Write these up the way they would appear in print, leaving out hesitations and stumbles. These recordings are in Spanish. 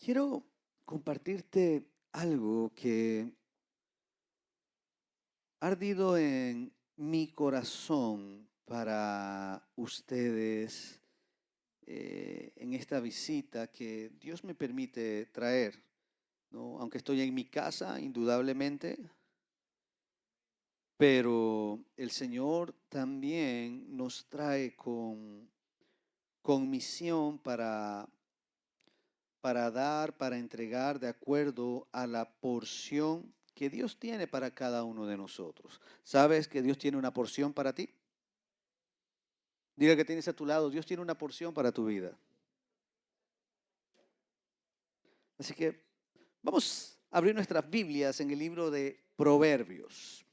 Quiero compartirte algo que ha ardido en mi corazón para ustedes en esta visita que Dios me permite traer, ¿no? Aunque estoy en mi casa, indudablemente, pero el Señor también nos trae con misión para dar, para entregar de acuerdo a la porción que Dios tiene para cada uno de nosotros. ¿Sabes que Dios tiene una porción para ti? Diga que tienes a tu lado, Dios tiene una porción para tu vida. Así que vamos a abrir nuestras Biblias en el libro de Proverbios.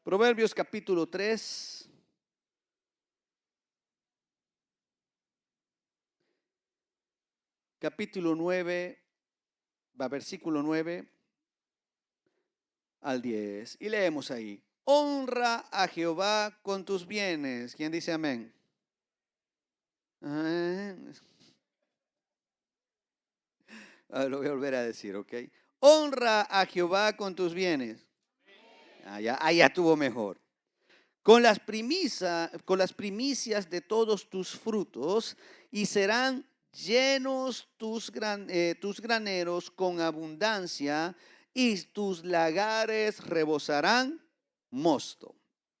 Proverbios capítulo 3. Capítulo 9, versículo 9 al 10. Y leemos ahí. Honra a Jehová con tus bienes. ¿Quién dice amén? Lo voy a volver a decir, ¿ok? Honra a Jehová con tus bienes. Ya tuvo mejor. Con las primicias de todos tus frutos, y serán llenos tus graneros con abundancia, y tus lagares rebosarán mosto.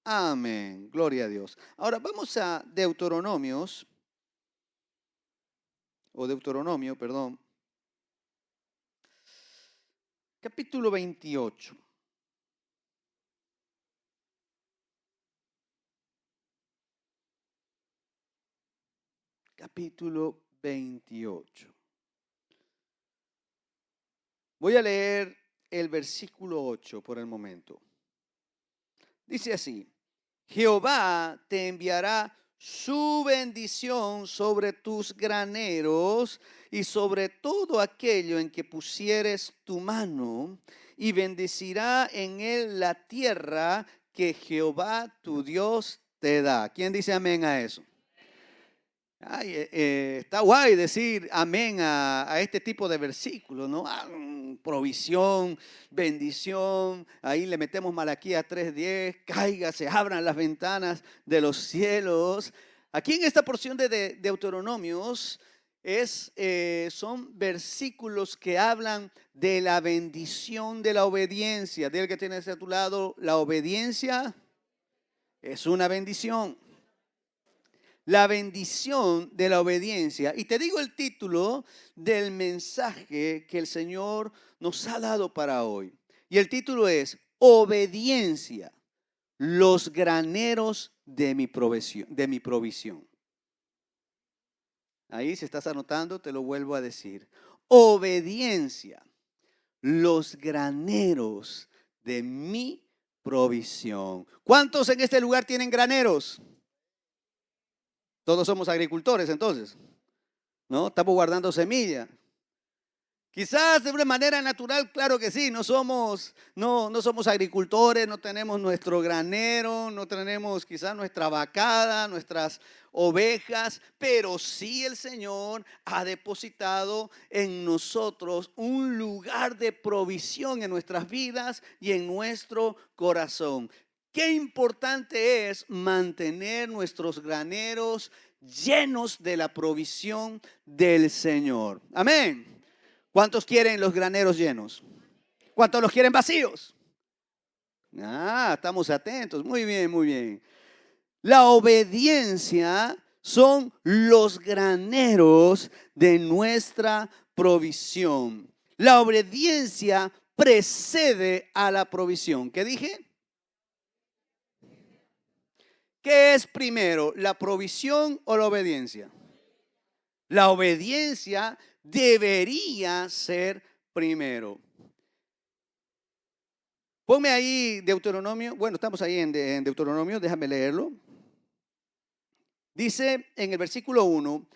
Amén. Gloria a Dios. Ahora vamos a Deuteronomio, perdón. Capítulo 28. Capítulo 28. Voy a leer el versículo 8 por el momento. Dice así: Jehová te enviará su bendición sobre tus graneros y sobre todo aquello en que pusieres tu mano, y bendecirá en él la tierra que Jehová tu Dios te da. ¿Quién dice amén a eso? Está guay decir amén a este tipo de versículos, ¿no? Provisión, bendición. Ahí le metemos Malaquías 3:10, caiga, se abran las ventanas de los cielos. Aquí en esta porción de Deuteronomios son versículos que hablan de la bendición de la obediencia. Dile que tienes a tu lado, la obediencia es una bendición. La bendición de la obediencia. Y te digo el título del mensaje que el Señor nos ha dado para hoy. Y el título es Obediencia, los graneros de mi provisión. Ahí, si estás anotando, te lo vuelvo a decir. Obediencia, los graneros de mi provisión. ¿Cuántos en este lugar tienen graneros? Todos somos agricultores entonces, ¿no? Estamos guardando semilla. Quizás de una manera natural, claro que sí, no somos agricultores, no tenemos nuestro granero, no tenemos quizás nuestra vacada, nuestras ovejas, pero sí el Señor ha depositado en nosotros un lugar de provisión en nuestras vidas y en nuestro corazón. Qué importante es mantener nuestros graneros llenos de la provisión del Señor. Amén. ¿Cuántos quieren los graneros llenos? ¿Cuántos los quieren vacíos? Estamos atentos. Muy bien, muy bien. La obediencia son los graneros de nuestra provisión. La obediencia precede a la provisión. ¿Qué dije? ¿Qué es primero, la provisión o la obediencia? La obediencia debería ser primero. Ponme ahí Deuteronomio. Bueno, estamos ahí en Deuteronomio, déjame leerlo. Dice en el versículo 1: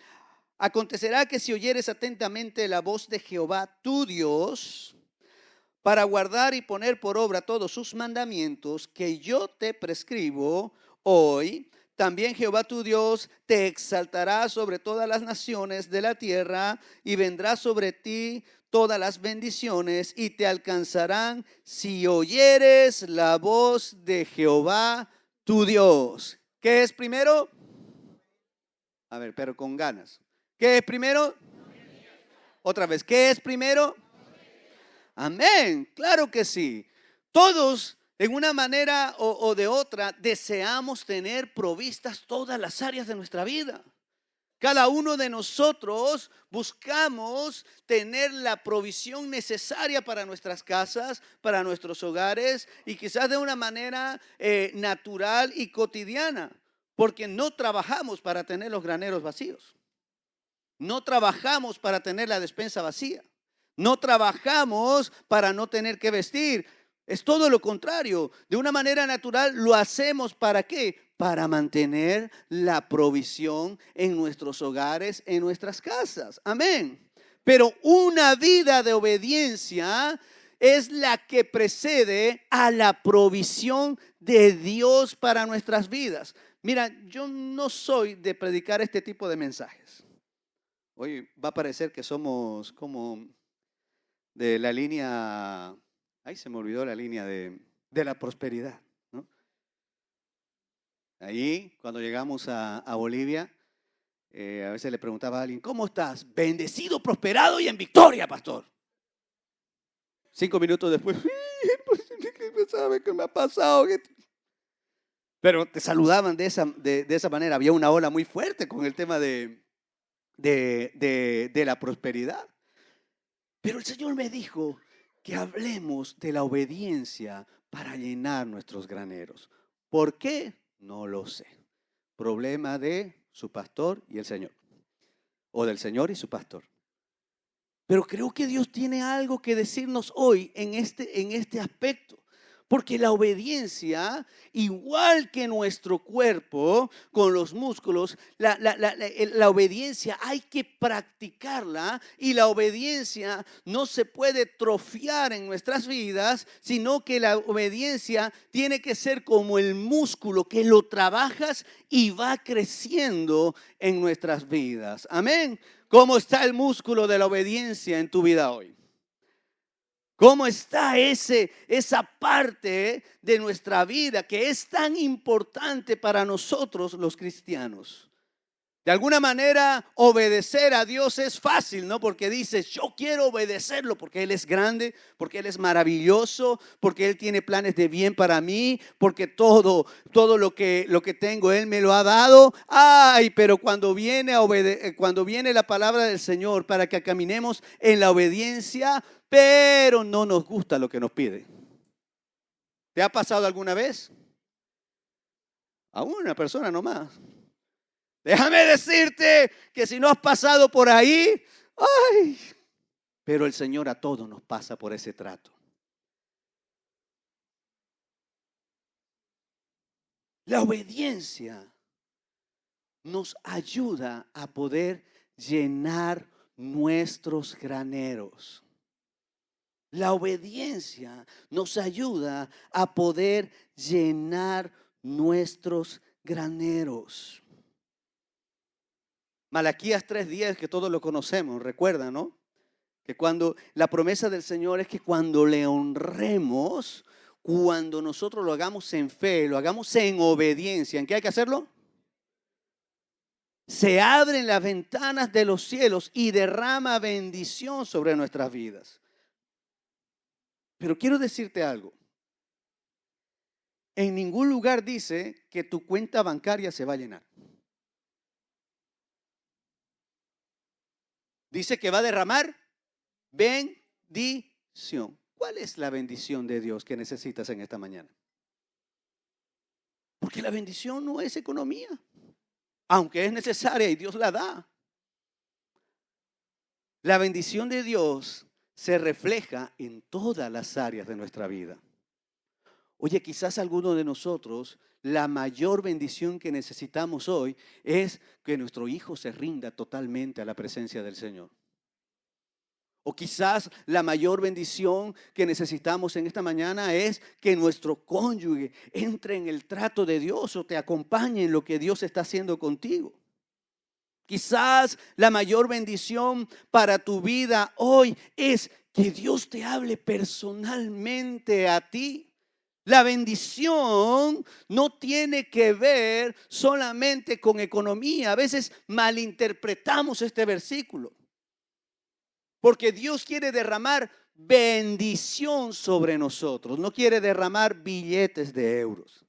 acontecerá que si oyeres atentamente la voz de Jehová tu Dios, para guardar y poner por obra todos sus mandamientos que yo te prescribo hoy, también Jehová tu Dios te exaltará sobre todas las naciones de la tierra y vendrá sobre ti todas las bendiciones y te alcanzarán si oyeres la voz de Jehová tu Dios. ¿Qué es primero? A ver, pero con ganas. ¿Qué es primero? Otra vez, ¿qué es primero? Amén, claro que sí. Todos, en una manera o de otra, deseamos tener provistas todas las áreas de nuestra vida. Cada uno de nosotros buscamos tener la provisión necesaria para nuestras casas, para nuestros hogares y quizás de una manera natural y cotidiana, porque no trabajamos para tener los graneros vacíos. No trabajamos para tener la despensa vacía. No trabajamos para no tener que vestir. Es todo lo contrario. De una manera natural lo hacemos ¿para qué? Para mantener la provisión en nuestros hogares, en nuestras casas. Amén. Pero una vida de obediencia es la que precede a la provisión de Dios para nuestras vidas. Mira, yo no soy de predicar este tipo de mensajes. Hoy va a parecer que somos como de la línea, ahí se me olvidó la línea de la prosperidad, ¿no? Ahí, cuando llegamos a Bolivia, a veces le preguntaba a alguien, ¿cómo estás? Bendecido, prosperado y en victoria, pastor. 5 minutos después, pues, ¿qué sabe qué me ha pasado? Pero te saludaban de esa manera. Había una ola muy fuerte con el tema de la prosperidad. Pero el Señor me dijo que hablemos de la obediencia para llenar nuestros graneros. ¿Por qué? No lo sé. Problema de su pastor y el Señor. O del Señor y su pastor. Pero creo que Dios tiene algo que decirnos hoy en este aspecto. Porque la obediencia, igual que nuestro cuerpo con los músculos, la obediencia hay que practicarla y la obediencia no se puede trofiar en nuestras vidas, sino que la obediencia tiene que ser como el músculo que lo trabajas y va creciendo en nuestras vidas. Amén. ¿Cómo está el músculo de la obediencia en tu vida hoy? ¿Cómo está esa parte de nuestra vida que es tan importante para nosotros los cristianos? De alguna manera obedecer a Dios es fácil, ¿no? Porque dices, yo quiero obedecerlo porque Él es grande, porque Él es maravilloso, porque Él tiene planes de bien para mí, porque todo lo que tengo Él me lo ha dado. Ay, pero cuando viene la palabra del Señor para que caminemos en la obediencia, pero no nos gusta lo que nos pide. ¿Te ha pasado alguna vez? A una persona nomás. Déjame decirte que si no has pasado por ahí, ay, pero el Señor a todos nos pasa por ese trato. La obediencia nos ayuda a poder llenar nuestros graneros. La obediencia nos ayuda a poder llenar nuestros graneros. Malaquías 3:10, que todos lo conocemos, recuerda, ¿no? Que cuando la promesa del Señor es que cuando le honremos, cuando nosotros lo hagamos en fe, lo hagamos en obediencia, ¿en qué hay que hacerlo? Se abren las ventanas de los cielos y derrama bendición sobre nuestras vidas. Pero quiero decirte algo. En ningún lugar dice que tu cuenta bancaria se va a llenar. Dice que va a derramar bendición. ¿Cuál es la bendición de Dios que necesitas en esta mañana? Porque la bendición no es economía, aunque es necesaria y Dios la da. La bendición de Dios se refleja en todas las áreas de nuestra vida. Oye, quizás alguno de nosotros, la mayor bendición que necesitamos hoy es que nuestro hijo se rinda totalmente a la presencia del Señor. O quizás la mayor bendición que necesitamos en esta mañana es que nuestro cónyuge entre en el trato de Dios o te acompañe en lo que Dios está haciendo contigo. Quizás la mayor bendición para tu vida hoy es que Dios te hable personalmente a ti. La bendición no tiene que ver solamente con economía. A veces malinterpretamos este versículo. Porque Dios quiere derramar bendición sobre nosotros. No quiere derramar billetes de euros.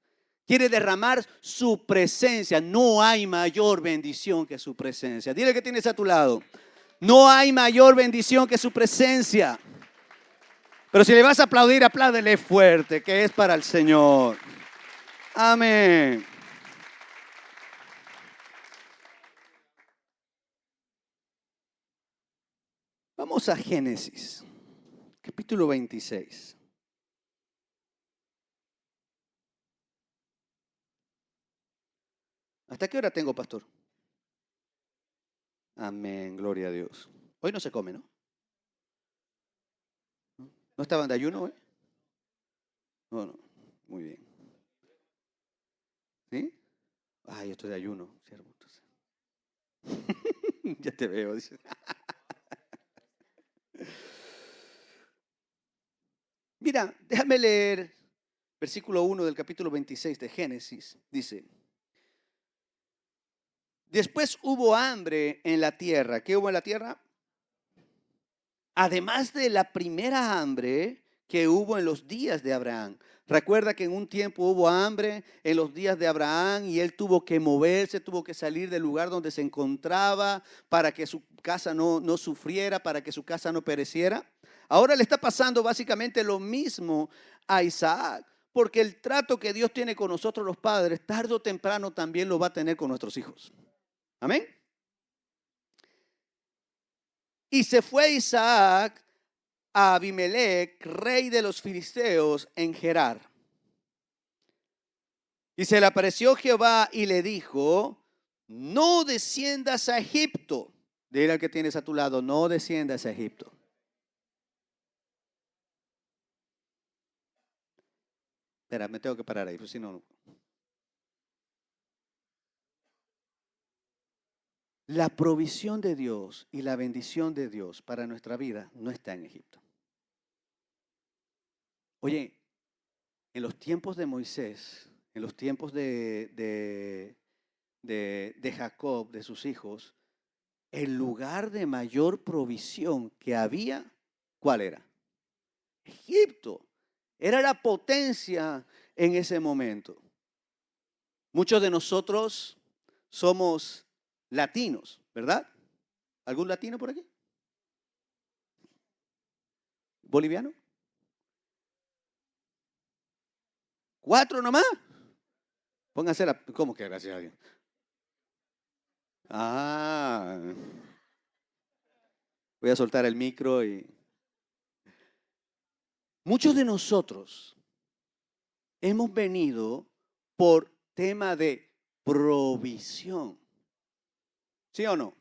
Quiere derramar su presencia. No hay mayor bendición que su presencia. Dile que tienes a tu lado. No hay mayor bendición que su presencia. Pero si le vas a aplaudir, apláudele fuerte, que es para el Señor. Amén. Vamos a Génesis, capítulo 26. ¿Hasta qué hora tengo, pastor? Amén, gloria a Dios. Hoy no se come, ¿no? ¿No estaban de ayuno hoy? No, muy bien. ¿Sí? Ay, yo estoy de ayuno, siervo. Ya te veo, dice. Mira, déjame leer versículo 1 del capítulo 26 de Génesis. Dice: después hubo hambre en la tierra. ¿Qué hubo en la tierra? Además de la primera hambre que hubo en los días de Abraham. Recuerda que en un tiempo hubo hambre en los días de Abraham y él tuvo que moverse, tuvo que salir del lugar donde se encontraba para que su casa no sufriera, para que su casa no pereciera. Ahora le está pasando básicamente lo mismo a Isaac, porque el trato que Dios tiene con nosotros los padres, tarde o temprano también lo va a tener con nuestros hijos. Amén. Y se fue Isaac a Abimelech, rey de los filisteos, en Gerar. Y se le apareció Jehová y le dijo: no desciendas a Egipto. Dile al que tienes a tu lado: no desciendas a Egipto. Espera, me tengo que parar ahí, pues si no. La provisión de Dios y la bendición de Dios para nuestra vida no está en Egipto. Oye, en los tiempos de Moisés, en los tiempos de Jacob, de sus hijos, el lugar de mayor provisión que había, ¿cuál era? Egipto. Era la potencia en ese momento. Muchos de nosotros somos latinos, ¿verdad? ¿Algún latino por aquí? ¿Boliviano? 4 nomás. Pónganse la... ¿Cómo que gracias a Dios? Ah. Voy a soltar el micro y... Muchos de nosotros hemos venido por tema de provisión. ¿Sí o no?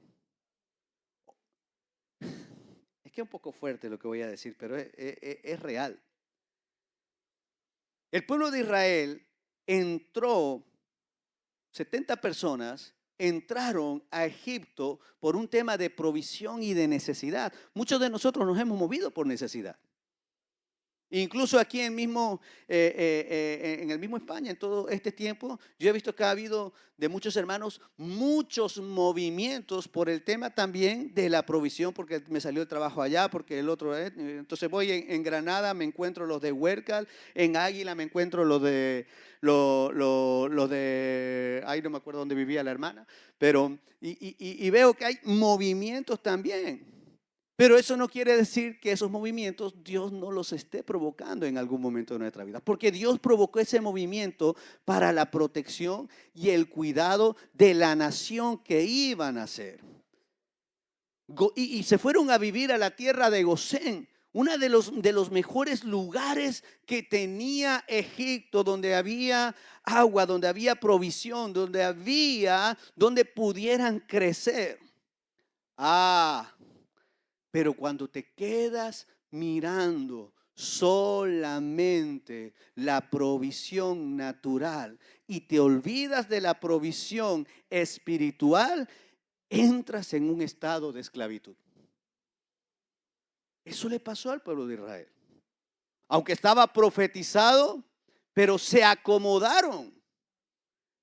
Es que es un poco fuerte lo que voy a decir, pero es real. El pueblo de Israel entró, 70 personas entraron a Egipto por un tema de provisión y de necesidad. Muchos de nosotros nos hemos movido por necesidad. Incluso aquí en el mismo España, en todo este tiempo, yo he visto que ha habido de muchos hermanos muchos movimientos por el tema también de la provisión, porque me salió el trabajo allá, porque el otro, entonces voy en Granada, me encuentro los de Huércal, en Águila me encuentro los de, ahí no me acuerdo dónde vivía la hermana, pero, y veo que hay movimientos también. Pero eso no quiere decir que esos movimientos Dios no los esté provocando en algún momento de nuestra vida. Porque Dios provocó ese movimiento para la protección y el cuidado de la nación que iban a ser. Y se fueron a vivir a la tierra de Gosén, uno de los mejores lugares que tenía Egipto, donde había agua, donde había provisión, donde pudieran crecer. Pero cuando te quedas mirando solamente la provisión natural y te olvidas de la provisión espiritual, entras en un estado de esclavitud. Eso le pasó al pueblo de Israel. Aunque estaba profetizado, pero se acomodaron.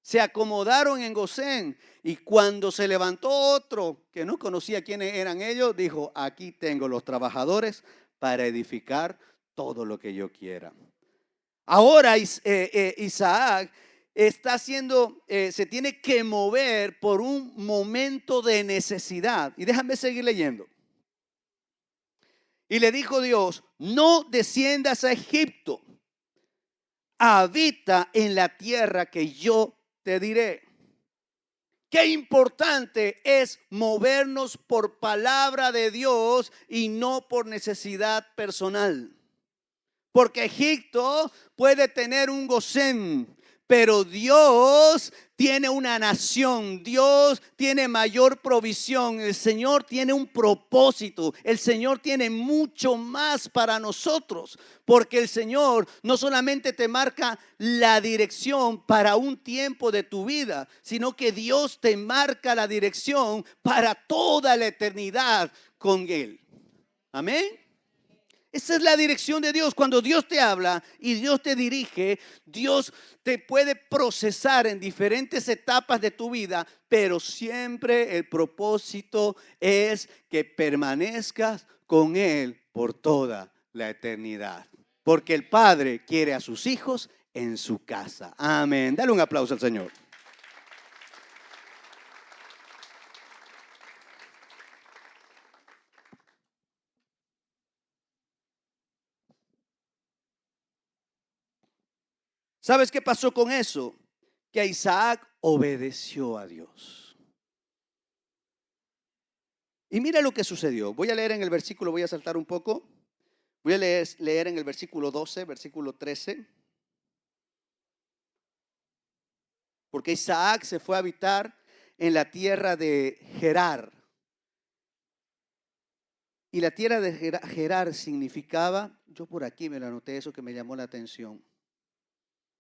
Se acomodaron en Gosén. Y cuando se levantó otro que no conocía quiénes eran ellos, dijo: aquí tengo los trabajadores para edificar todo lo que yo quiera. Ahora Isaac está haciendo, se tiene que mover por un momento de necesidad. Y déjame seguir leyendo. Y le dijo Dios: no desciendas a Egipto, habita en la tierra que yo te diré. Qué importante es movernos por palabra de Dios y no por necesidad personal. Porque Egipto puede tener un Gosén, pero Dios tiene una nación, Dios tiene mayor provisión, el Señor tiene un propósito, el Señor tiene mucho más para nosotros, porque el Señor no solamente te marca la dirección para un tiempo de tu vida, sino que Dios te marca la dirección para toda la eternidad con Él. Amén. Esa es la dirección de Dios. Cuando Dios te habla y Dios te dirige, Dios te puede procesar en diferentes etapas de tu vida, pero siempre el propósito es que permanezcas con Él por toda la eternidad. Porque el Padre quiere a sus hijos en su casa. Amén. Dale un aplauso al Señor. ¿Sabes qué pasó con eso? Que Isaac obedeció a Dios. Y mira lo que sucedió. Voy a leer en el versículo, voy a saltar un poco. Voy a leer en el versículo 12, versículo 13. Porque Isaac se fue a habitar en la tierra de Gerar. Y la tierra de Gerar significaba, yo por aquí me lo anoté, eso que me llamó la atención.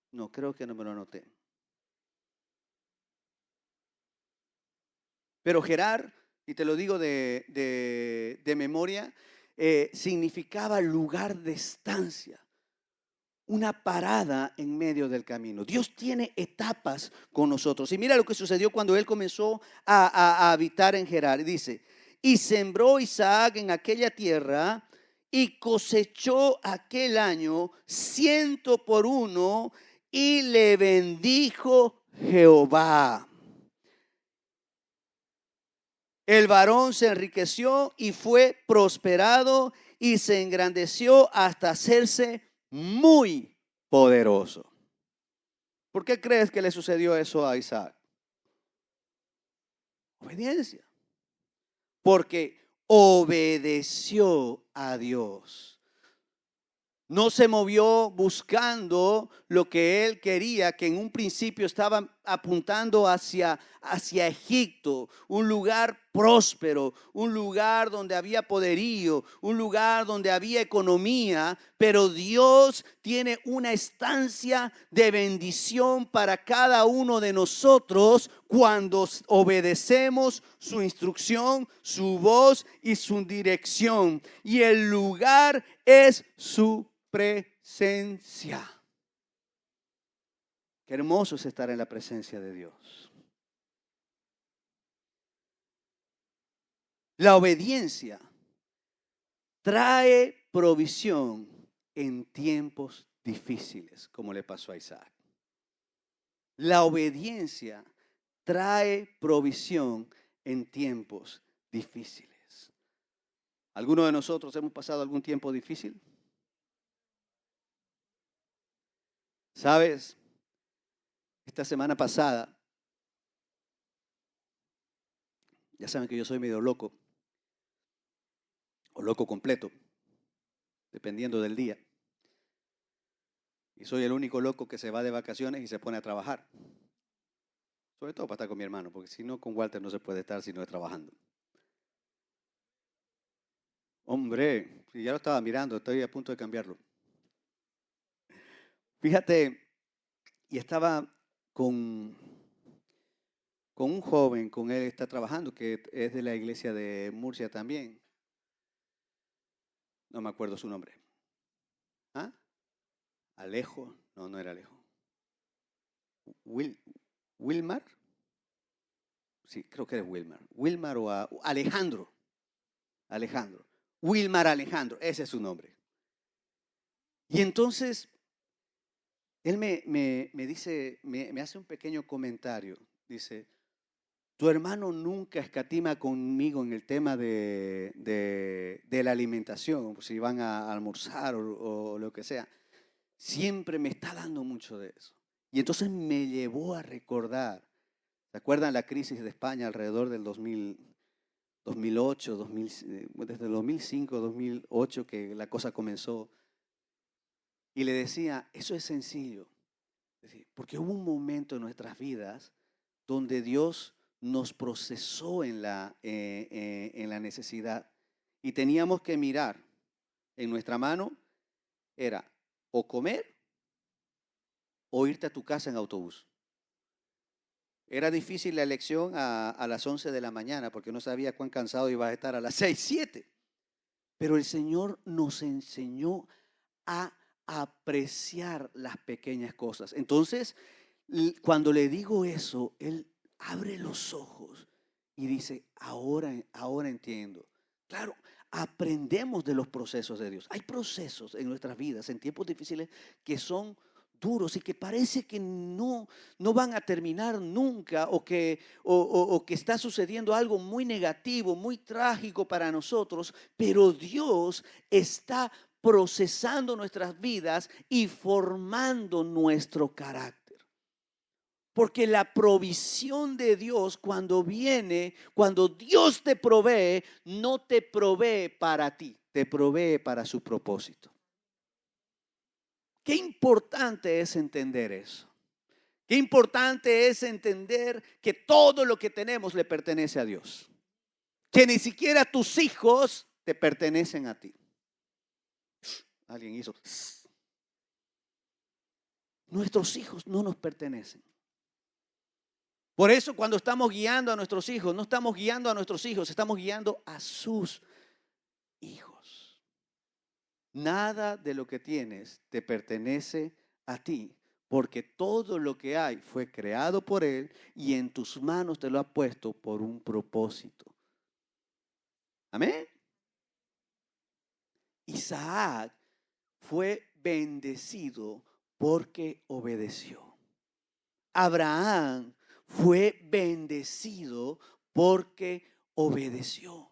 No, creo que no me lo anoté. Pero Gerar, y te lo digo de memoria, significaba lugar de estancia, una parada en medio del camino. Dios tiene etapas con nosotros. Y mira lo que sucedió cuando él comenzó a habitar en Gerar. Dice: y sembró Isaac en aquella tierra y cosechó aquel año 100 por 1 y le bendijo Jehová. El varón se enriqueció y fue prosperado y se engrandeció hasta hacerse muy poderoso. ¿Por qué crees que le sucedió eso a Isaac? Obediencia. Porque obedeció a Dios. No se movió buscando lo que él quería, que en un principio estaba apuntando hacia Egipto, un lugar próspero, un lugar donde había poderío, un lugar donde había economía, pero Dios tiene una estancia de bendición para cada uno de nosotros cuando obedecemos su instrucción, su voz y su dirección. Y el lugar es su presencia. Qué hermoso es estar en la presencia de Dios. La obediencia trae provisión en tiempos difíciles, como le pasó a Isaac. La obediencia trae provisión en tiempos difíciles. ¿Alguno de nosotros hemos pasado algún tiempo difícil? ¿Sabes? Esta semana pasada, ya saben que yo soy medio loco, o loco completo, dependiendo del día. Y soy el único loco que se va de vacaciones y se pone a trabajar. Sobre todo para estar con mi hermano, porque si no, con Walter no se puede estar si no es trabajando. Hombre, si ya lo estaba mirando, estoy a punto de cambiarlo. Fíjate, y estaba con, con un joven, con él está trabajando, que es de la iglesia de Murcia también. No me acuerdo su nombre. ¿Ah? Alejo, no, no era Alejo. Wil, Wilmar, sí, creo que era Wilmar. Wilmar o Alejandro. Alejandro. Wilmar Alejandro, ese es su nombre. Y entonces, él me dice, me hace un pequeño comentario. Dice, tu hermano nunca escatima conmigo en el tema de la alimentación, si van a almorzar o lo que sea. Siempre me está dando mucho de eso. Y entonces me llevó a recordar, ¿se acuerdan la crisis de España alrededor del 2008, desde el 2005, 2008 que la cosa comenzó? Y le decía, eso es sencillo, porque hubo un momento en nuestras vidas donde Dios nos procesó en la necesidad y teníamos que mirar en nuestra mano, era o comer o irte a tu casa en autobús. Era difícil la elección a las 11 de la mañana porque no sabía cuán cansado iba a estar a las 6, 7. Pero el Señor nos enseñó a apreciar las pequeñas cosas. Entonces, cuando le digo eso, Él abre los ojos y dice, ahora entiendo. Claro, aprendemos de los procesos de Dios. Hay procesos en nuestras vidas, en tiempos difíciles, que son duros y que parece que no van a terminar nunca o que está sucediendo algo muy negativo, muy trágico para nosotros, pero Dios está procesando nuestras vidas y formando nuestro carácter. Porque la provisión de Dios cuando viene, cuando Dios te provee, no te provee para ti, te provee para su propósito. Qué importante es entender eso. Qué importante es entender que todo lo que tenemos le pertenece a Dios. Que ni siquiera tus hijos te pertenecen a ti. Alguien hizo. Nuestros hijos no nos pertenecen. Por eso cuando estamos guiando a nuestros hijos, no estamos guiando a nuestros hijos, estamos guiando a sus hijos. Nada de lo que tienes te pertenece a ti, porque todo lo que hay fue creado por Él y en tus manos te lo ha puesto por un propósito. Amén. Isaac fue bendecido porque obedeció. Abraham fue bendecido porque obedeció.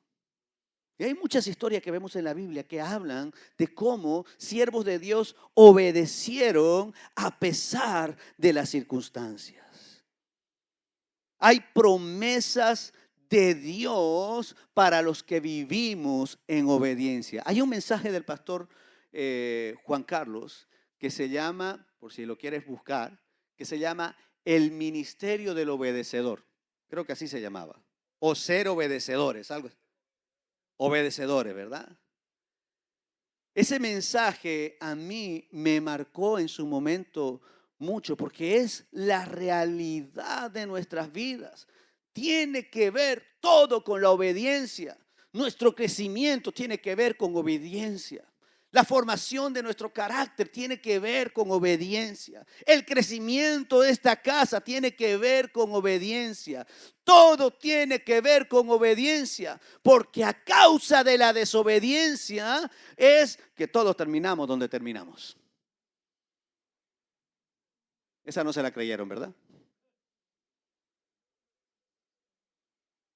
Y hay muchas historias que vemos en la Biblia que hablan de cómo siervos de Dios obedecieron a pesar de las circunstancias. Hay promesas de Dios para los que vivimos en obediencia. Hay un mensaje del pastor Juan Carlos que se llama, por si lo quieres buscar, que se llama El Ministerio del Obedecedor. Creo que así se llamaba. O ser obedecedores, algo. Obedecedores, ¿verdad? Ese mensaje a mí me marcó en su momento mucho porque es la realidad de nuestras vidas. Tiene que ver todo con la obediencia. Nuestro crecimiento tiene que ver con obediencia. La formación de nuestro carácter tiene que ver con obediencia. El crecimiento de esta casa tiene que ver con obediencia. Todo tiene que ver con obediencia, porque a causa de la desobediencia es que todos terminamos donde terminamos. Esa no se la creyeron, ¿verdad?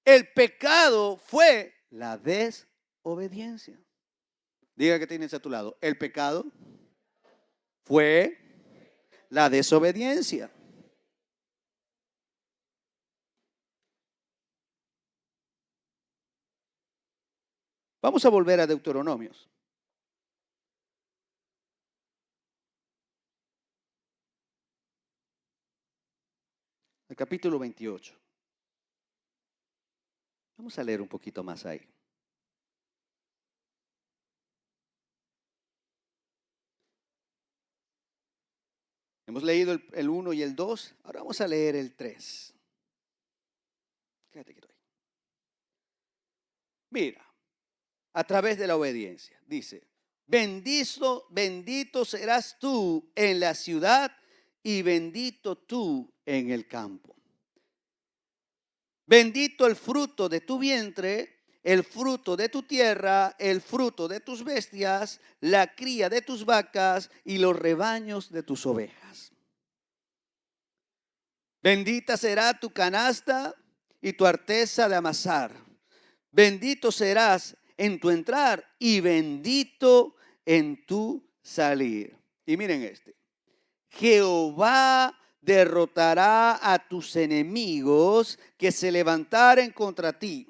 El pecado fue la desobediencia. Diga que tienes a tu lado. El pecado fue la desobediencia. Vamos a volver a Deuteronomios. El capítulo 28. Vamos a leer un poquito más ahí. Hemos leído el 1 y el 2. Ahora vamos a leer el 3. Quédate quieto ahí. Mira, a través de la obediencia, dice, bendito serás tú en la ciudad y bendito tú en el campo. Bendito el fruto de tu vientre, el fruto de tu tierra, el fruto de tus bestias, la cría de tus vacas y los rebaños de tus ovejas. Bendita será tu canasta y tu arteza de amasar. Bendito serás en tu entrar y bendito en tu salir. Y miren este. Jehová derrotará a tus enemigos que se levantaren contra ti.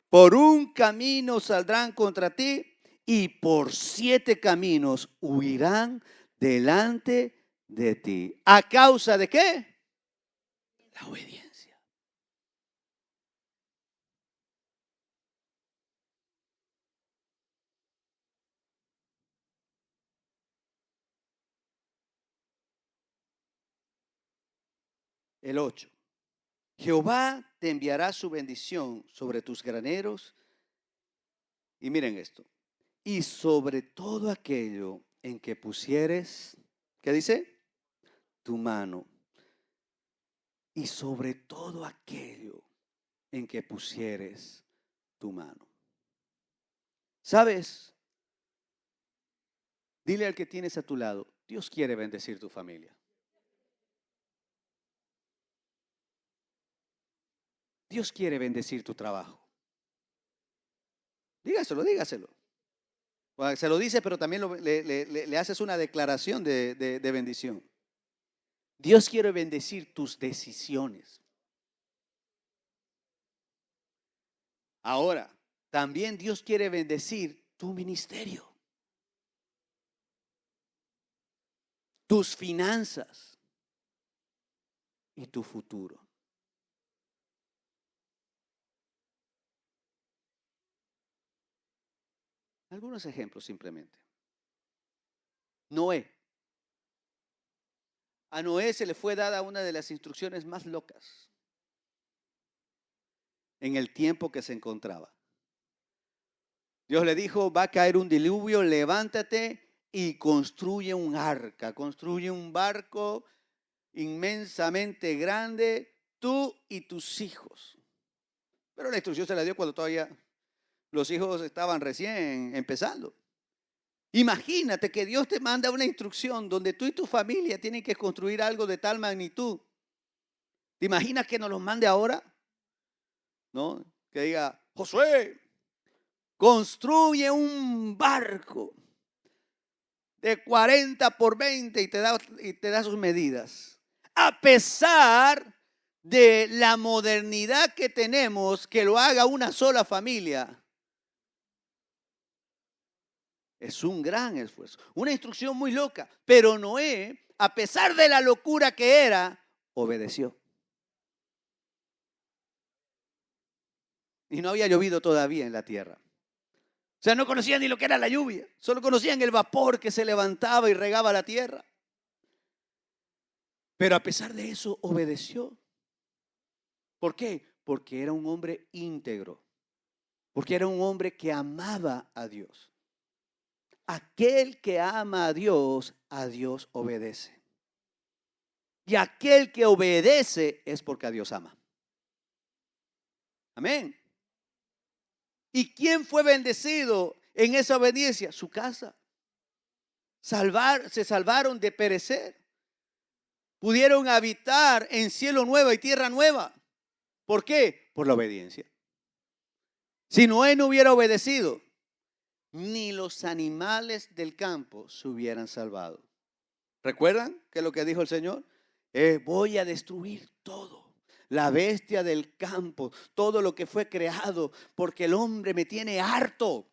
Por un camino saldrán contra ti y por 7 caminos huirán delante de ti. ¿A causa de qué? La obediencia. El 8. Jehová te enviará su bendición sobre tus graneros. Y miren esto. Y sobre todo aquello en que pusieres, ¿qué dice? Tu mano. Y sobre todo aquello en que pusieres tu mano. ¿Sabes? Dile al que tienes a tu lado, Dios quiere bendecir tu familia. Dios quiere bendecir tu trabajo. Dígaselo. Bueno, se lo dice, pero también le haces una declaración de bendición. Dios quiere bendecir tus decisiones. Ahora, también Dios quiere bendecir tu ministerio, tus finanzas y tu futuro. Algunos ejemplos simplemente. Noé. A Noé se le fue dada una de las instrucciones más locas en el tiempo que se encontraba. Dios le dijo, va a caer un diluvio, levántate y construye un arca, construye un barco inmensamente grande, tú y tus hijos. Pero la instrucción se la dio cuando todavía los hijos estaban recién empezando. Imagínate que Dios te manda una instrucción donde tú y tu familia tienen que construir algo de tal magnitud. ¿Te imaginas que nos los mande ahora? ¿No? Que diga, Josué, construye un barco de 40 por 20 y te da sus medidas. A pesar de la modernidad que tenemos, que lo haga una sola familia, es un gran esfuerzo. Una instrucción muy loca. Pero Noé, a pesar de la locura que era, obedeció. Y no había llovido todavía en la tierra. O sea, no conocían ni lo que era la lluvia. Solo conocían el vapor que se levantaba y regaba la tierra. Pero a pesar de eso, obedeció. ¿Por qué? Porque era un hombre íntegro. Porque era un hombre que amaba a Dios. Aquel que ama a Dios obedece. Y aquel que obedece es porque a Dios ama. Amén. ¿Y quién fue bendecido en esa obediencia? Su casa. Se salvaron de perecer. Pudieron habitar en cielo nuevo y tierra nueva. ¿Por qué? Por la obediencia. Si Noé no hubiera obedecido, ni los animales del campo se hubieran salvado. ¿Recuerdan qué es lo que dijo el Señor? Voy a destruir todo. La bestia del campo, todo lo que fue creado, porque el hombre me tiene harto.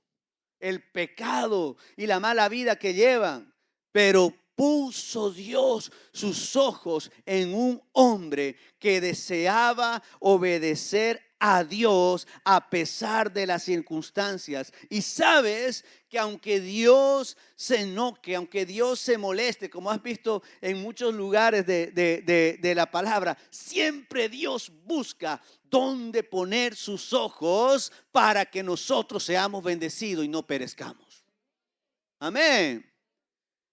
El pecado y la mala vida que llevan. Pero puso Dios sus ojos en un hombre que deseaba obedecer a Dios a pesar de las circunstancias. Y sabes que aunque Dios se enoje, aunque Dios se moleste, como has visto en muchos lugares de la palabra, siempre Dios busca dónde poner sus ojos para que nosotros seamos bendecidos y no perezcamos. Amén.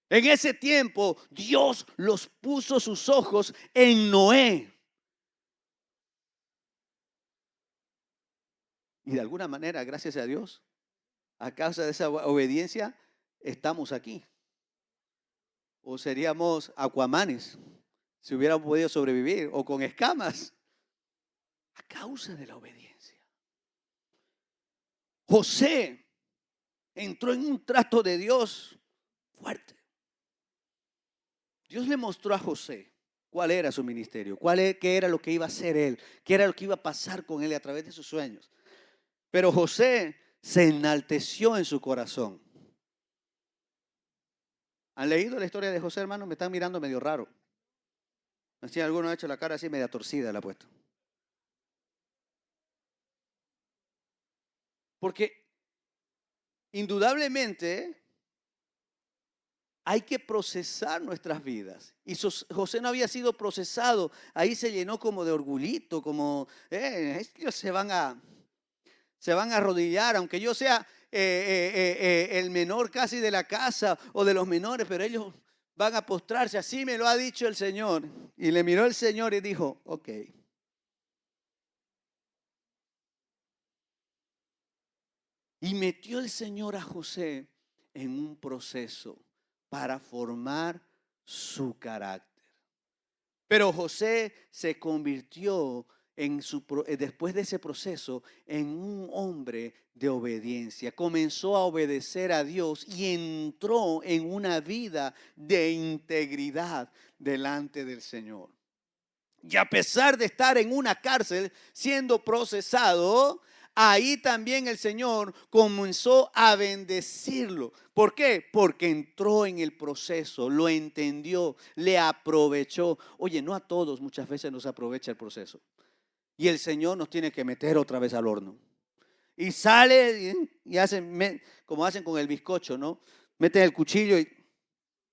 En ese tiempo Dios los puso sus ojos en Noé. Y de alguna manera, gracias a Dios, a causa de esa obediencia, estamos aquí. O seríamos aquamanes si hubiéramos podido sobrevivir, o con escamas, a causa de la obediencia. José entró en un trato de Dios fuerte. Dios le mostró a José cuál era su ministerio, qué era lo que iba a hacer él, qué era lo que iba a pasar con él a través de sus sueños. Pero José se enalteció en su corazón. ¿Han leído la historia de José, hermano? Me están mirando medio raro. Así alguno ha hecho la cara así media torcida, la ha puesto. Porque indudablemente hay que procesar nuestras vidas. Y José no había sido procesado. Ahí se llenó como de orgullito, como ellos se van a arrodillar, aunque yo sea el menor casi de la casa o de los menores, pero ellos van a postrarse. Así me lo ha dicho el Señor. Y le miró el Señor y dijo, ok. Y metió el Señor a José en un proceso para formar su carácter. Pero José se convirtió después de ese proceso en un hombre de obediencia. Comenzó a obedecer a Dios y entró en una vida de integridad delante del Señor. Y a pesar de estar en una cárcel siendo procesado, ahí también el Señor comenzó a bendecirlo. ¿Por qué? Porque entró en el proceso, lo entendió, le aprovechó. Oye, no a todos muchas veces nos aprovecha el proceso. Y el Señor nos tiene que meter otra vez al horno. Y sale y hacen, como hacen con el bizcocho, ¿no? Meten el cuchillo y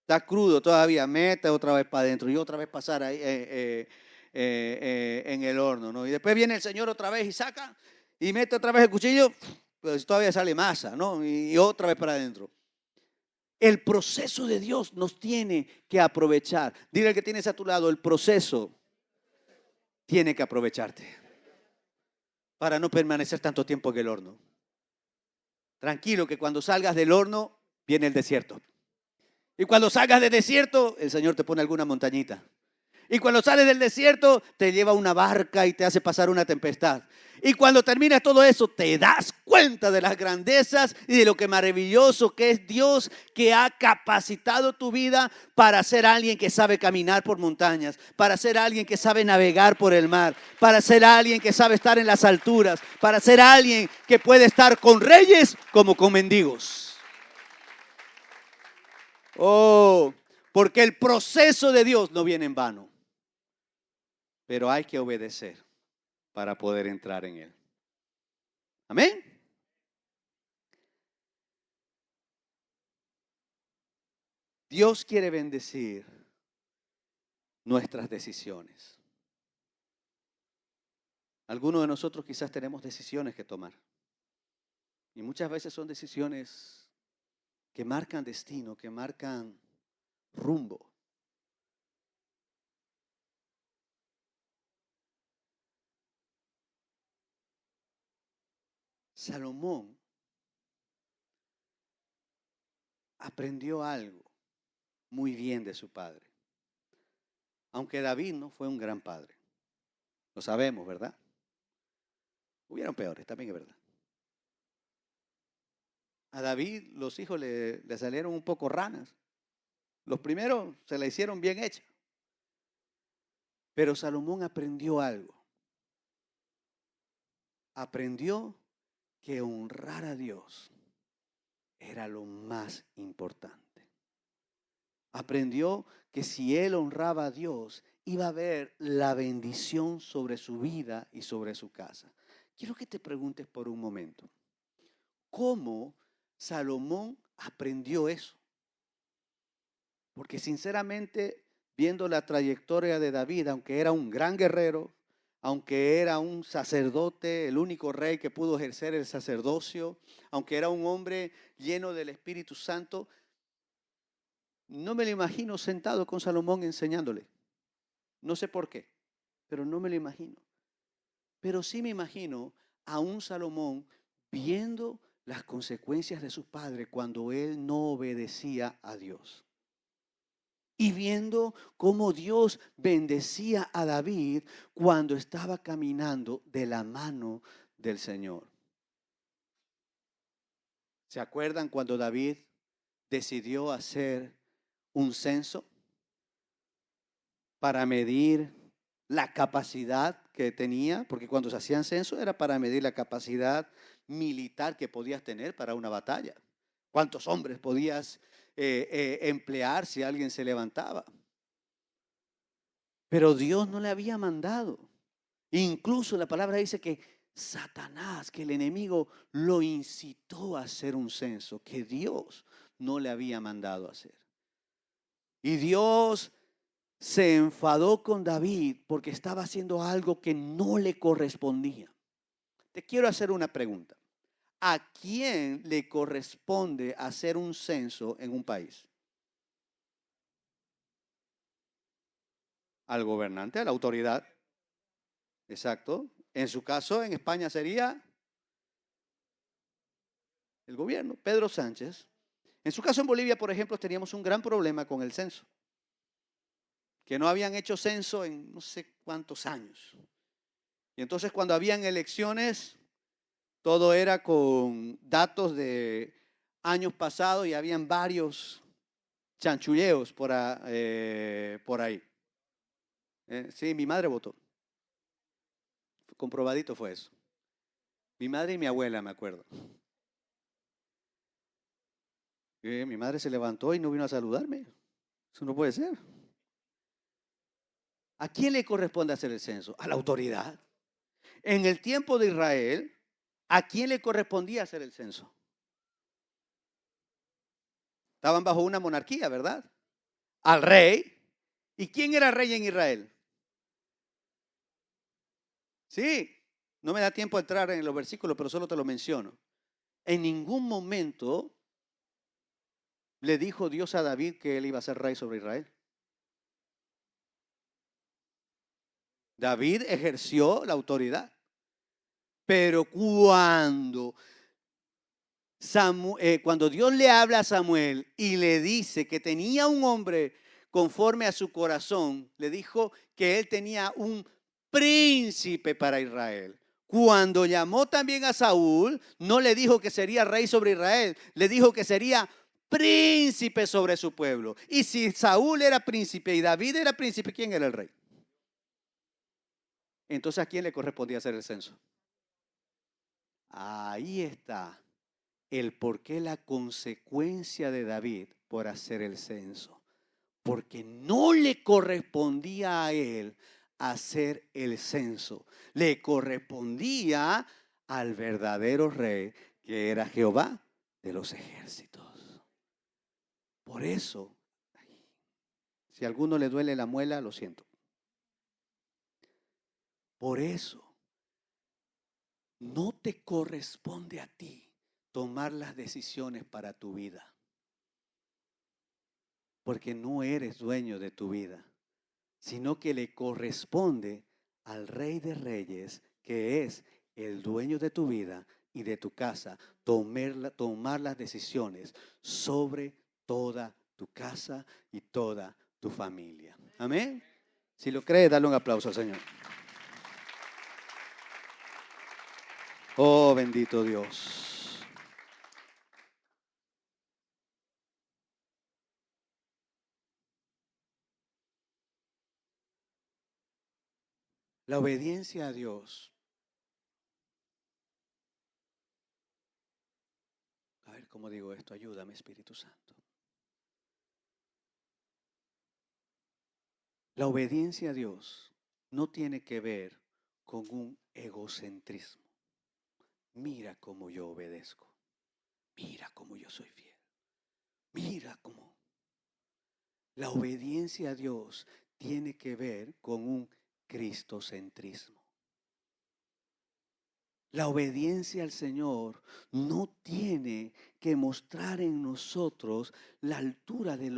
está crudo todavía, mete otra vez para adentro y otra vez pasar ahí en el horno, ¿no? Y después viene el Señor otra vez y saca y mete otra vez el cuchillo, pues todavía sale masa, ¿no? Y otra vez para adentro. El proceso de Dios nos tiene que aprovechar. Dile al que tienes a tu lado, el proceso tiene que aprovecharte para no permanecer tanto tiempo en el horno. Tranquilo que cuando salgas del horno viene el desierto. Y cuando salgas del desierto, el Señor te pone alguna montañita. Y cuando sales del desierto, te lleva una barca y te hace pasar una tempestad. Y cuando terminas todo eso, te das cuenta de las grandezas y de lo que maravilloso que es Dios, que ha capacitado tu vida para ser alguien que sabe caminar por montañas, para ser alguien que sabe navegar por el mar, para ser alguien que sabe estar en las alturas, para ser alguien que puede estar con reyes como con mendigos. Oh, porque el proceso de Dios no viene en vano. Pero hay que obedecer para poder entrar en él. Amén. Dios quiere bendecir nuestras decisiones. Algunos de nosotros quizás tenemos decisiones que tomar. Y muchas veces son decisiones que marcan destino, que marcan rumbo. Salomón aprendió algo muy bien de su padre. Aunque David no fue un gran padre. Lo sabemos, ¿verdad? Hubieron peores, también es verdad. A David los hijos le salieron un poco ranas. Los primeros se la hicieron bien hecha. Pero Salomón aprendió algo. Aprendió que honrar a Dios era lo más importante. Aprendió que si él honraba a Dios, iba a haber la bendición sobre su vida y sobre su casa. quiero que te preguntes por un momento, ¿cómo Salomón aprendió eso? Porque sinceramente, viendo la trayectoria de David, aunque era un gran guerrero, aunque era un sacerdote, el único rey que pudo ejercer el sacerdocio, aunque era un hombre lleno del Espíritu Santo, no me lo imagino sentado con Salomón enseñándole. No sé por qué, pero no me lo imagino. Pero sí me imagino a un Salomón viendo las consecuencias de su padre cuando él no obedecía a Dios. Y viendo cómo Dios bendecía a David cuando estaba caminando de la mano del Señor. ¿Se acuerdan cuando David decidió hacer un censo para medir la capacidad que tenía? Porque cuando se hacían censo era para medir la capacidad militar que podías tener para una batalla. ¿Cuántos hombres podías emplear si alguien se levantaba? Pero Dios no le había mandado. Incluso la palabra dice que Satanás, que el enemigo lo incitó a hacer un censo que Dios no le había mandado hacer. Y Dios se enfadó con David porque estaba haciendo algo que no le correspondía. Te quiero hacer una pregunta. ¿A quién le corresponde hacer un censo en un país? Al gobernante, a la autoridad. Exacto. En su caso, en España sería el gobierno, Pedro Sánchez. En su caso, en Bolivia, por ejemplo, teníamos un gran problema con el censo, que no habían hecho censo en no sé cuántos años. Y entonces cuando habían elecciones, todo era con datos de años pasados y habían varios chanchulleos por ahí. Sí, mi madre votó. Comprobadito fue eso. Mi madre y mi abuela, me acuerdo. Mi madre se levantó y no vino a saludarme. Eso no puede ser. ¿A quién le corresponde hacer el censo? A la autoridad. En el tiempo de Israel, ¿a quién le correspondía hacer el censo? Estaban bajo una monarquía, ¿verdad? Al rey. ¿Y quién era rey en Israel? Sí, no me da tiempo a entrar en los versículos, pero solo te lo menciono. En ningún momento le dijo Dios a David que él iba a ser rey sobre Israel. David ejerció la autoridad. Pero cuando Dios le habla a Samuel y le dice que tenía un hombre conforme a su corazón, le dijo que él tenía un príncipe para Israel. Cuando llamó también a Saúl, no le dijo que sería rey sobre Israel, le dijo que sería príncipe sobre su pueblo. Y si Saúl era príncipe y David era príncipe, ¿quién era el rey? Entonces, ¿a quién le correspondía hacer el censo? Ahí está el por qué la consecuencia de David por hacer el censo. Porque no le correspondía a él hacer el censo. Le correspondía al verdadero rey, que era Jehová de los ejércitos. Por eso, si a alguno le duele la muela, lo siento. Por eso, no te corresponde a ti tomar las decisiones para tu vida. Porque no eres dueño de tu vida, sino que le corresponde al Rey de Reyes, que es el dueño de tu vida y de tu casa, tomar las decisiones sobre toda tu casa y toda tu familia. Amén. Si lo crees, dale un aplauso al Señor. Oh, bendito Dios. La obediencia a Dios. A ver cómo digo esto. Ayúdame, Espíritu Santo. La obediencia a Dios no tiene que ver con un egocentrismo. mira cómo yo obedezco, mira cómo yo soy fiel, mira cómo. La obediencia a Dios tiene que ver con un cristocentrismo. La obediencia al Señor no tiene que mostrar en nosotros la altura de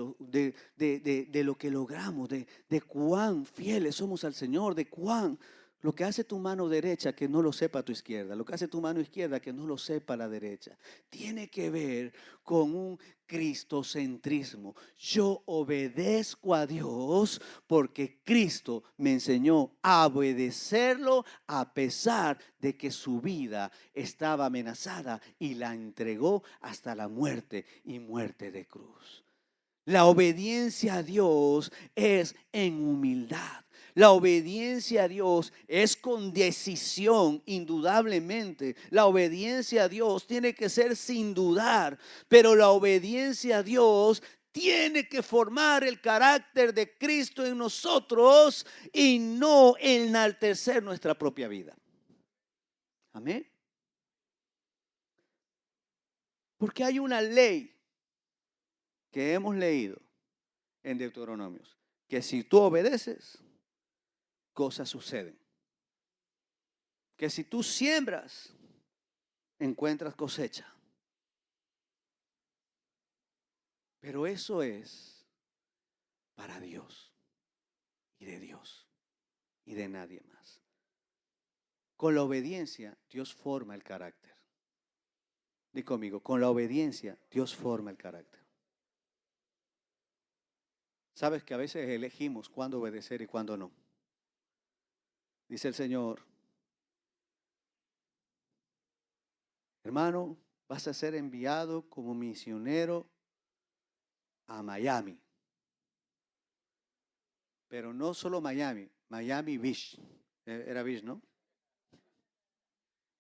lo que logramos, de cuán fieles somos al Señor, de cuán lo que hace tu mano derecha que no lo sepa tu izquierda, lo que hace tu mano izquierda que no lo sepa la derecha. Tiene que ver con un cristocentrismo. Yo obedezco a Dios porque Cristo me enseñó a obedecerlo a pesar de que su vida estaba amenazada y la entregó hasta la muerte y muerte de cruz. La obediencia a Dios es en humildad. La obediencia a Dios es con decisión, indudablemente. La obediencia a Dios tiene que ser sin dudar, pero la obediencia a Dios tiene que formar el carácter de Cristo en nosotros y no enaltecer nuestra propia vida. Amén. Porque hay una ley que hemos leído en Deuteronomios, que si tú obedeces, cosas suceden. Que si tú siembras, encuentras cosecha. Pero eso es para Dios y de Dios y de nadie más. Con la obediencia, Dios forma el carácter. Di conmigo, con la obediencia, Dios forma el carácter. Sabes que a veces elegimos cuándo obedecer y cuándo no. Dice el Señor, hermano, vas a ser enviado como misionero a Miami. Pero no solo Miami, Miami Beach. Era Beach, ¿no?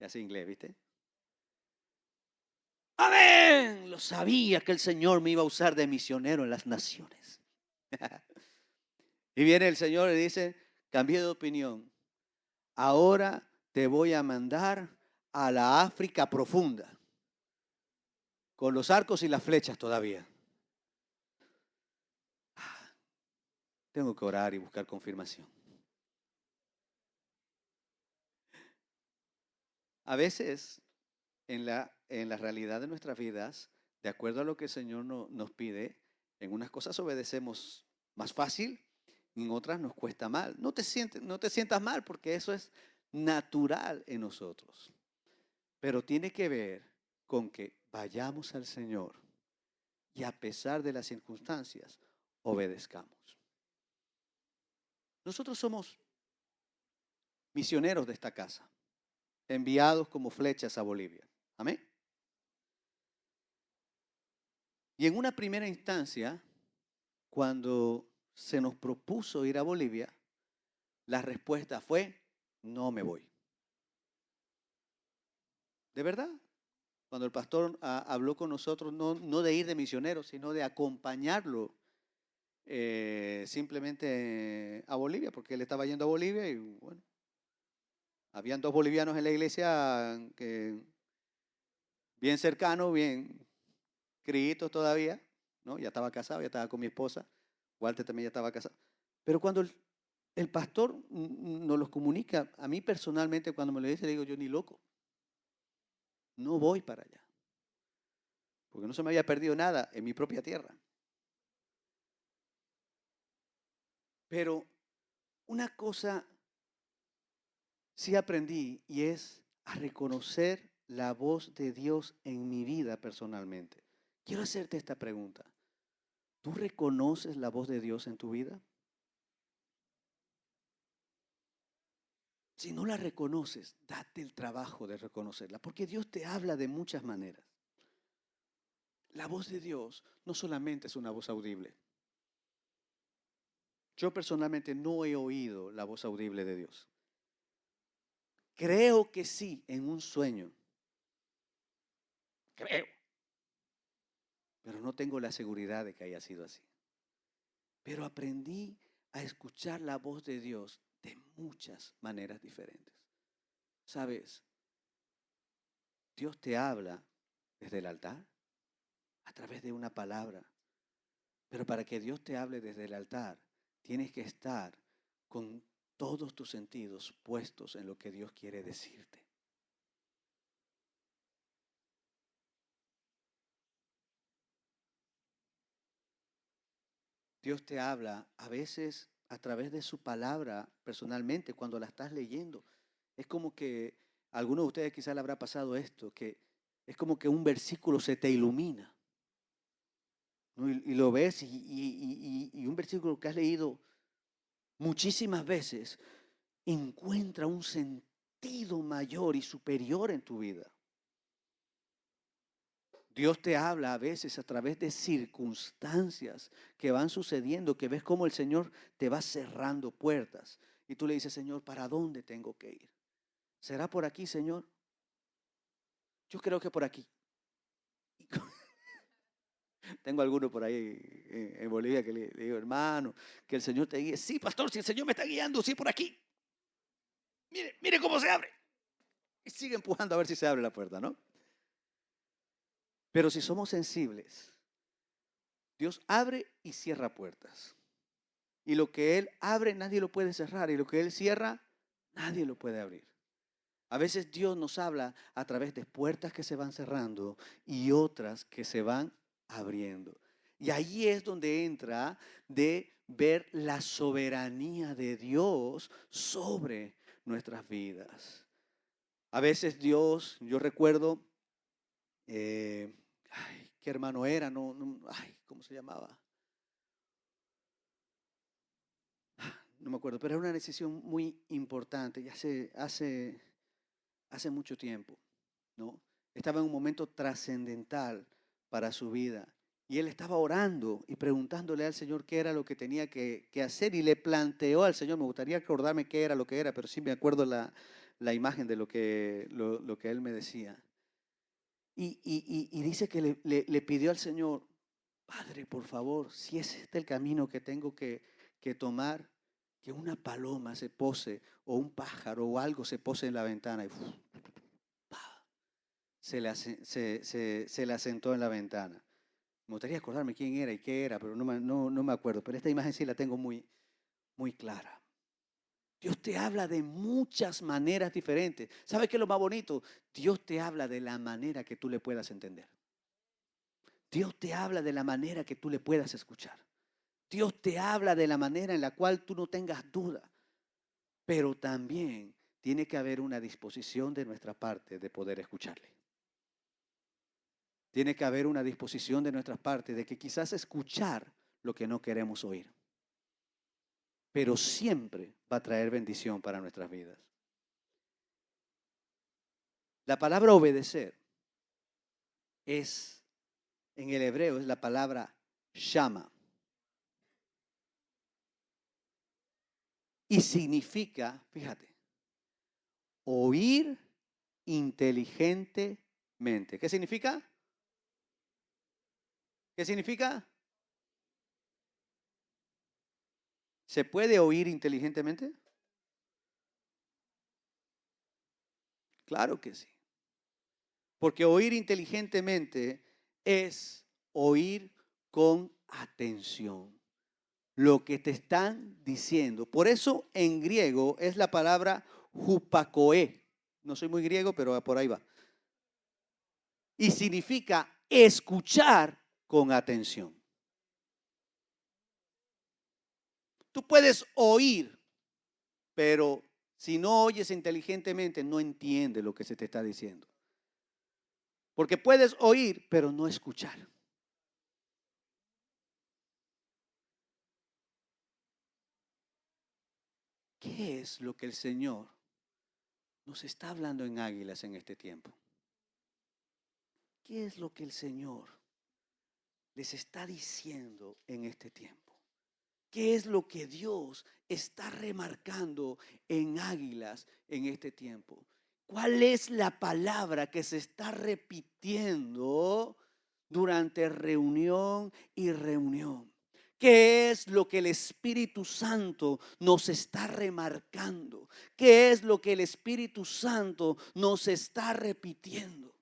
Ya sé inglés, ¿viste? Amén. Lo sabía que el Señor me iba a usar de misionero en las naciones. Y viene el Señor y dice, cambié de opinión. Ahora te voy a mandar a la África profunda. Con los arcos y las flechas todavía. Tengo que orar y buscar confirmación. A veces, en la realidad de nuestras vidas, de acuerdo a lo que el Señor nos pide, en unas cosas obedecemos más fácil, en otras nos cuesta mal. No te sientas mal porque eso es natural en nosotros. Pero tiene que ver con que vayamos al Señor y a pesar de las circunstancias, obedezcamos. Nosotros somos misioneros de esta casa, enviados como flechas a Bolivia. Amén. Y en una primera instancia, cuando se nos propuso ir a Bolivia, la respuesta fue, no me voy. ¿De verdad? Cuando el pastor habló con nosotros, no de ir de misionero, sino de acompañarlo simplemente a Bolivia, porque él estaba yendo a Bolivia y bueno, habían 2 bolivianos en la iglesia que bien cercanos, bien criitos todavía, ¿no? Ya estaba casado, ya estaba con mi esposa, Walter también ya estaba casado. Pero cuando el pastor nos los comunica, a mí personalmente cuando me lo dice, le digo, yo ni loco, no voy para allá, porque no se me había perdido nada en mi propia tierra. Pero una cosa sí aprendí y es a reconocer la voz de Dios en mi vida personalmente. Quiero hacerte esta pregunta. ¿Tú reconoces la voz de Dios en tu vida? Si no la reconoces, date el trabajo de reconocerla, porque Dios te habla de muchas maneras. La voz de Dios no solamente es una voz audible. Yo personalmente no he oído la voz audible de Dios. Creo que sí, en un sueño. Creo. Pero no tengo la seguridad de que haya sido así. Pero aprendí a escuchar la voz de Dios de muchas maneras diferentes. ¿Sabes? Dios te habla desde el altar, a través de una palabra. Pero para que Dios te hable desde el altar, tienes que estar con todos tus sentidos puestos en lo que Dios quiere decirte. Dios te habla a veces a través de su palabra personalmente cuando la estás leyendo. Es como que a algunos de ustedes quizás le habrá pasado esto, que es como que un versículo se te ilumina, ¿no? Y lo ves y un versículo que has leído muchísimas veces encuentra un sentido mayor y superior en tu vida. Dios te habla a veces a través de circunstancias que van sucediendo, que ves cómo el Señor te va cerrando puertas. Y tú le dices, Señor, ¿para dónde tengo que ir? ¿Será por aquí, Señor? Yo creo que por aquí. Tengo alguno por ahí en Bolivia que le digo, hermano, que el Señor te guíe. Sí, pastor, si el Señor me está guiando, sí, por aquí. Mire, mire cómo se abre. Y sigue empujando a ver si se abre la puerta, ¿no? Pero si somos sensibles, Dios abre y cierra puertas. Y lo que Él abre, nadie lo puede cerrar. Y lo que Él cierra, nadie lo puede abrir. A veces Dios nos habla a través de puertas que se van cerrando y otras que se van abriendo. Y ahí es donde entra de ver la soberanía de Dios sobre nuestras vidas. A veces Dios, yo recuerdo, ¿qué hermano era? ¿Cómo se llamaba? No me acuerdo, pero era una decisión muy importante, ya hace mucho tiempo, ¿no? Estaba en un momento trascendental para su vida. Y él estaba orando y preguntándole al Señor qué era lo que tenía que hacer. Y le planteó al Señor, me gustaría acordarme qué era lo que era, pero sí me acuerdo la imagen de lo que él me decía. Y dice que le pidió al Señor, Padre, por favor, si es este el camino que tengo que tomar, que una paloma se pose o un pájaro o algo se pose en la ventana y se le asentó en la ventana. Me gustaría acordarme quién era y qué era, pero no me acuerdo. Pero esta imagen sí la tengo muy, muy clara. Dios te habla de muchas maneras diferentes. ¿Sabes qué es lo más bonito? Dios te habla de la manera que tú le puedas entender. Dios te habla de la manera que tú le puedas escuchar. Dios te habla de la manera en la cual tú no tengas duda. Pero también tiene que haber una disposición de nuestra parte de poder escucharle. Tiene que haber una disposición de nuestra parte de que quizás escuchar lo que no queremos oír. Pero siempre va a traer bendición para nuestras vidas. La palabra obedecer en el hebreo es la palabra shama. Y significa, fíjate, oír inteligentemente. ¿Qué significa? ¿Qué significa? ¿Se puede oír inteligentemente? Claro que sí. Porque oír inteligentemente es oír con atención lo que te están diciendo. Por eso en griego es la palabra hupakoe. No soy muy griego, pero por ahí va. Y significa escuchar con atención. Tú puedes oír, pero si no oyes inteligentemente, no entiendes lo que se te está diciendo. Porque puedes oír, pero no escuchar. ¿Qué es lo que el Señor nos está hablando en Águilas en este tiempo? ¿Qué es lo que el Señor les está diciendo en este tiempo? ¿Qué es lo que Dios está remarcando en Águilas en este tiempo? ¿Cuál es la palabra que se está repitiendo durante reunión y reunión? ¿Qué es lo que el Espíritu Santo nos está remarcando? ¿Qué es lo que el Espíritu Santo nos está repitiendo?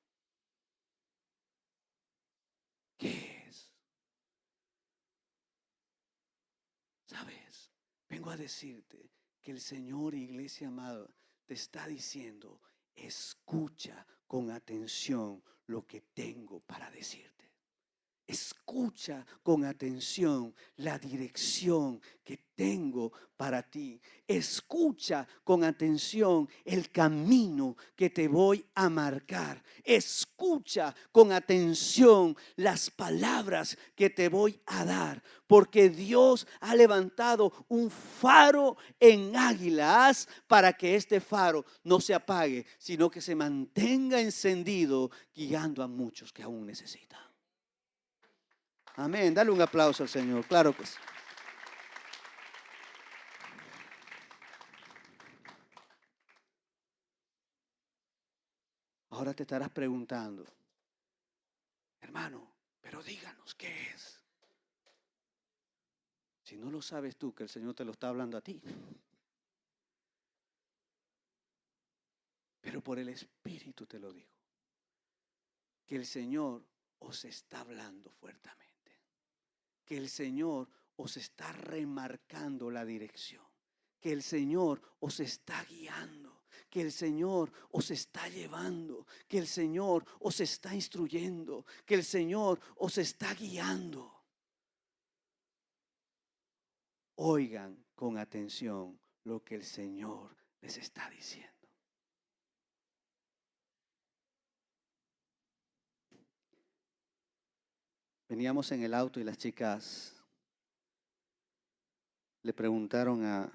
¿Qué es? ¿Sabes? Vengo a decirte que el Señor, iglesia amada, te está diciendo, escucha con atención lo que tengo para decirte. Escucha con atención la dirección que tengo para ti. Escucha con atención el camino que te voy a marcar. Escucha con atención las palabras que te voy a dar. Porque Dios ha levantado un faro en Águilas para que este faro no se apague, sino que se mantenga encendido, guiando a muchos que aún necesitan. Amén. Dale un aplauso al Señor. Claro que sí. Ahora te estarás preguntando, hermano, pero díganos qué es. Si no lo sabes tú, que el Señor te lo está hablando a ti. Pero por el Espíritu te lo digo. Que el Señor os está hablando fuertemente. Que el Señor os está remarcando la dirección. Que el Señor os está guiando. Que el Señor os está llevando. Que el Señor os está instruyendo. Que el Señor os está guiando. Oigan con atención lo que el Señor les está diciendo. Veníamos en el auto y las chicas le preguntaron a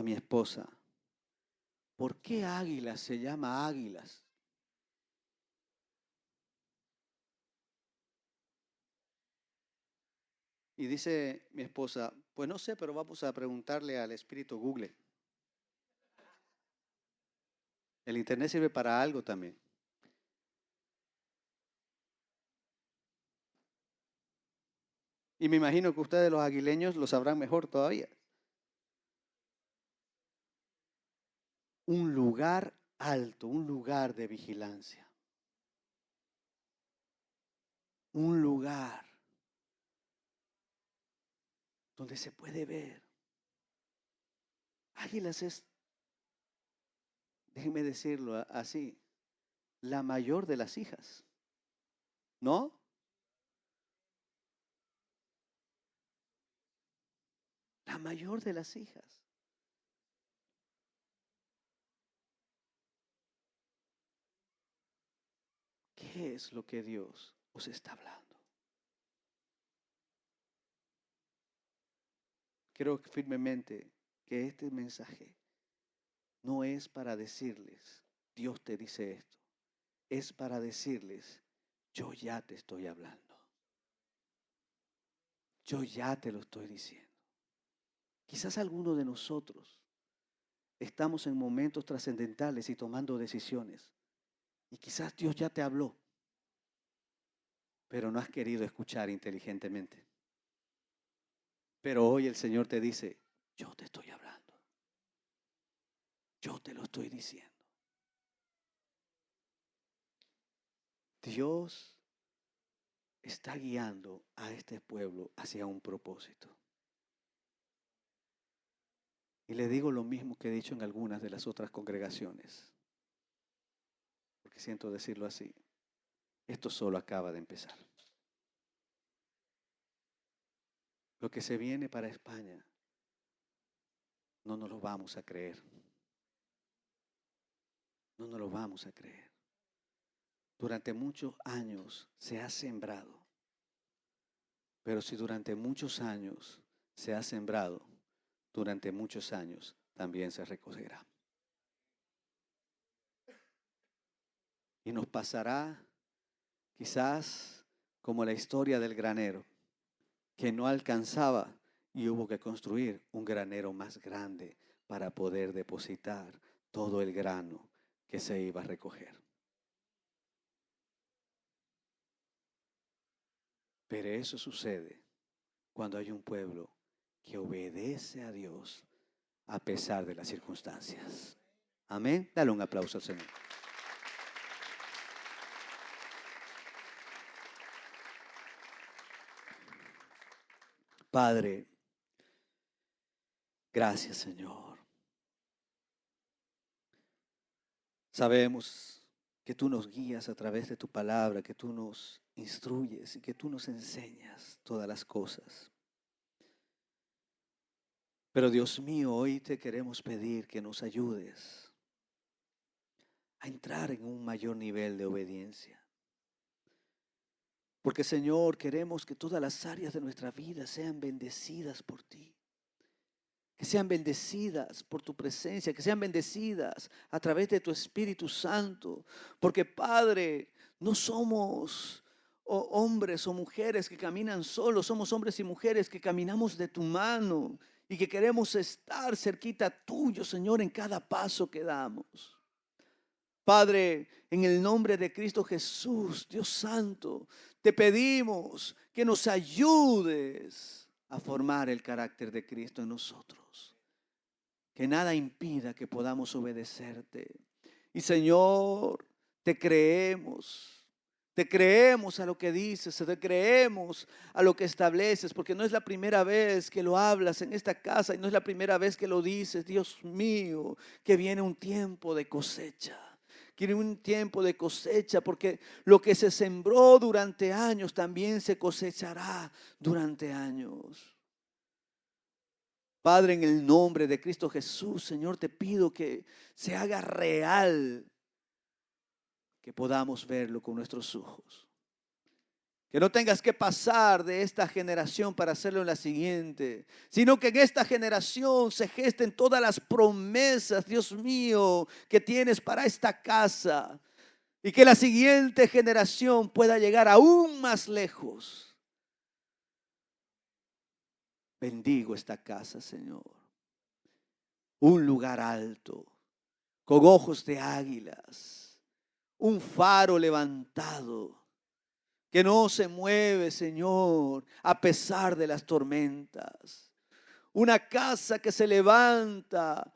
mi esposa, ¿por qué Águilas se llama Águilas? Y dice mi esposa, pues no sé, pero vamos a preguntarle al espíritu Google. El internet sirve para algo también. Y me imagino que ustedes los aguileños lo sabrán mejor todavía. Un lugar alto, un lugar de vigilancia. Un lugar donde se puede ver. Águilas es, déjenme decirlo así, la mayor de las hijas, ¿no? La mayor de las hijas. ¿Qué es lo que Dios os está hablando? Creo firmemente que este mensaje no es para decirles, Dios te dice esto. Es para decirles, yo ya te estoy hablando. Yo ya te lo estoy diciendo. Quizás algunos de nosotros estamos en momentos trascendentales y tomando decisiones. Y quizás Dios ya te habló, pero no has querido escuchar inteligentemente. Pero hoy el Señor te dice, yo te estoy hablando. Yo te lo estoy diciendo. Dios está guiando a este pueblo hacia un propósito. Y le digo lo mismo que he dicho en algunas de las otras congregaciones, porque siento decirlo así. Esto solo acaba de empezar. Lo que se viene para España, no nos lo vamos a creer. No nos lo vamos a creer. Durante muchos años se ha sembrado. Pero si durante muchos años se ha sembrado, durante muchos años también se recogerá. Y nos pasará quizás como la historia del granero, que no alcanzaba y hubo que construir un granero más grande para poder depositar todo el grano que se iba a recoger. Pero eso sucede cuando hay un pueblo que obedece a Dios a pesar de las circunstancias. Amén. Dale un aplauso al Señor. Padre, gracias, Señor. Sabemos que tú nos guías a través de tu palabra, que tú nos instruyes y que tú nos enseñas todas las cosas. Pero Dios mío, hoy te queremos pedir que nos ayudes a entrar en un mayor nivel de obediencia. Porque Señor, queremos que todas las áreas de nuestra vida sean bendecidas por ti. Que sean bendecidas por tu presencia, que sean bendecidas a través de tu Espíritu Santo. Porque Padre, no somos hombres o mujeres que caminan solos, somos hombres y mujeres que caminamos de tu mano y que queremos estar cerquita tuyo, Señor, en cada paso que damos. Padre, en el nombre de Cristo Jesús, Dios Santo, te pedimos que nos ayudes a formar el carácter de Cristo en nosotros. Que nada impida que podamos obedecerte. Y Señor, te creemos a lo que dices, te creemos a lo que estableces, porque no es la primera vez que lo hablas en esta casa y no es la primera vez que lo dices, Dios mío, que viene un tiempo de cosecha. Quiere un tiempo de cosecha, porque lo que se sembró durante años también se cosechará durante años. Padre, en el nombre de Cristo Jesús, Señor, te pido que se haga real, que podamos verlo con nuestros ojos. Que no tengas que pasar de esta generación para hacerlo en la siguiente, sino que en esta generación se gesten todas las promesas, Dios mío, que tienes para esta casa. Y que la siguiente generación pueda llegar aún más lejos. Bendigo esta casa, Señor. Un lugar alto, con ojos de águilas. Un faro levantado que no se mueve, Señor, a pesar de las tormentas. Una casa que se levanta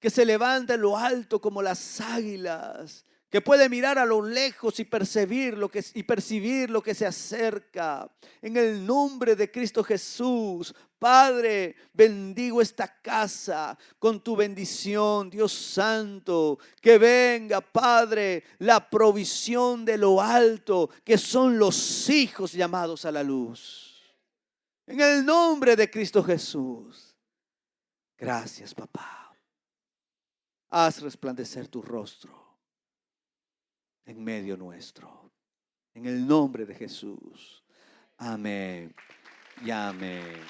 en lo alto como las águilas, que puede mirar a lo lejos y percibir lo que se acerca. En el nombre de Cristo Jesús, Padre, bendigo esta casa con tu bendición, Dios Santo. Que venga, Padre, la provisión de lo alto, que son los hijos llamados a la luz. En el nombre de Cristo Jesús. Gracias, papá. Haz resplandecer tu rostro en medio nuestro. En el nombre de Jesús. Amén y amén.